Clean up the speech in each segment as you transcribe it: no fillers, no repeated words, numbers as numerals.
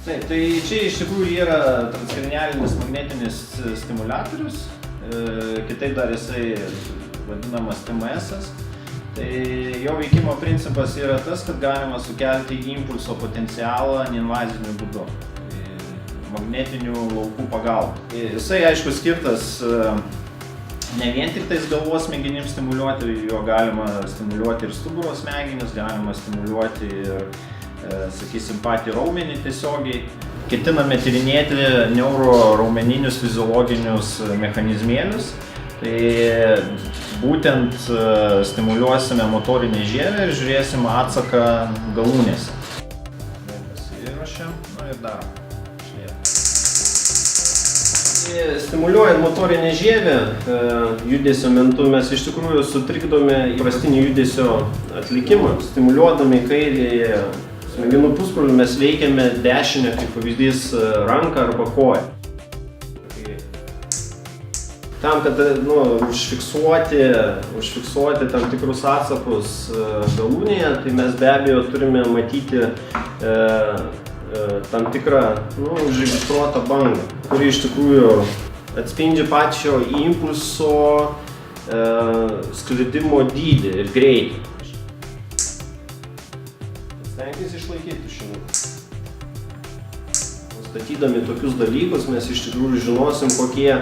Taip, tai čia iš tikrųjų yra transkranialinis magnetinis stimuliatorius, kitaip dar jisai vadinamas TMS-as. Tai jo veikimo principas yra tas, kad galima sukelti impulso potencialą neinvaziniu būdu, magnetinių laukų pagalba. Jisai, aišku, skirtas ne vien tik tais galvos smegenims stimuliuoti, jo galima stimuliuoti ir stuburo smegenis, galima stimuliuoti ir, sakysim, patį raumenį tiesiogiai. Ketiname tyrinėti neuroraumeninius fiziologinius mechanizmėlius. Tai būtent stimuliuosime motorinę žievę ir žiūrėsim atsaką galūnėse. Pasiruošiam, ir darom. Stimuliuojant motorinę žievę judesio metu mes iš tikrųjų sutrikdome įprastinį judesio atlikimą. Stimuliuodami kairėje smegenų pusbrolį mes veikiame dešinę, kaip pavyzdys, ranką arba koją. Tam, kad užfiksuoti tam tikrus atsakus galūnėje, tai mes be abejo turime matyti tam tikrą užregistruotą bangą, kuri iš tikrųjų atspindi pačio impulso sklidimo dydį ir greitį. Stenkis išlaikyti tušinuką. Statydami tokius dalykus mes iš tikrųjų žinosim, kokie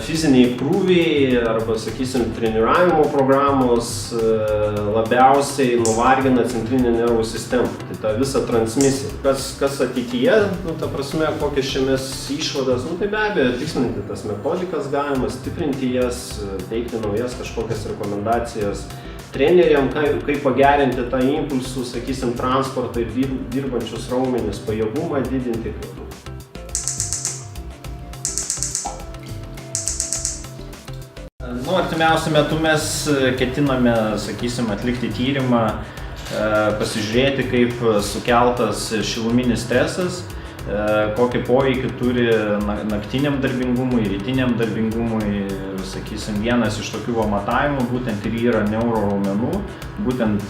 fiziniai krūviai arba, sakysim, treniravimo programos labiausiai nuvargina centrinę nervų sistemą. Tai ta visa transmisija. Kas ateityje, ta prasme, kokias čia mes išvadas, tai be abejo, tikslinti tas metodikas galima, stiprinti jas, teikti naujas kažkokias rekomendacijas treneriam, kaip pagerinti tą impulsų, sakysim, transportą ir dirbančius raumenis, pajėgumą didinti. Artimiausiu metu mes ketiname, sakysim, atlikti tyrimą, pasižiūrėti, kaip sukeltas šiluminis stresas, kokį poveikį turi naktiniam darbingumui, rytiniam darbingumui. Ir, sakysim, vienas iš tokių matavimų būtent ir yra neuroraumenų, būtent,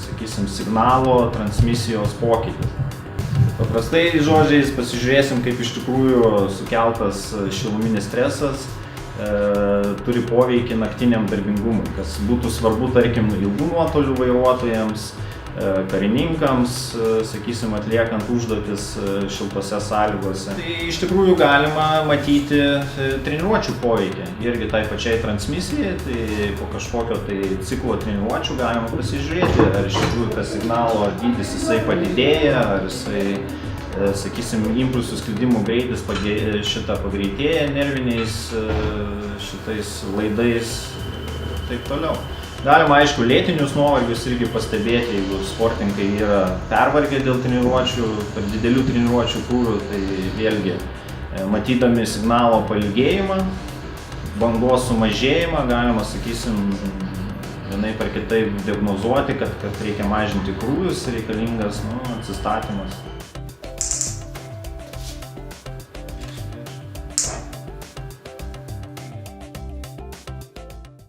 sakysim, signalo transmisijos pokytis. Paprastai žodžiais pasižiūrėsim, kaip iš tikrųjų sukeltas šiluminis stresas turi poveikį naktiniam darbingumui, kas būtų svarbu, tarkim, ilgų nuotolių vairuotojams, karininkams, sakysim, atliekant užduotis šiltose sąlygose. Tai iš tikrųjų galima matyti treniruočių poveikį, irgi tai pačiai transmisijai, tai po kažkokio tai ciklo treniruočių galima pasižiūrėti, ar iš tikrųjų tas signalo dydis jisai padidėja, ar jisai, sakysim, impulsų sklidimo greitis pagreitėja nerviniais šitais laidais ir taip toliau. Galima, aišku, lėtinius nuovargius irgi pastebėti, jeigu sportininkai yra pervargę dėl treniruočių, per didelių treniruočių krūvių, tai vėlgi matydami signalo pailgėjimą, bangos sumažėjimą, galima, sakysim, vienaip ar kitaip diagnozuoti, kad reikia mažinti krūvius, reikalingas atsistatymas.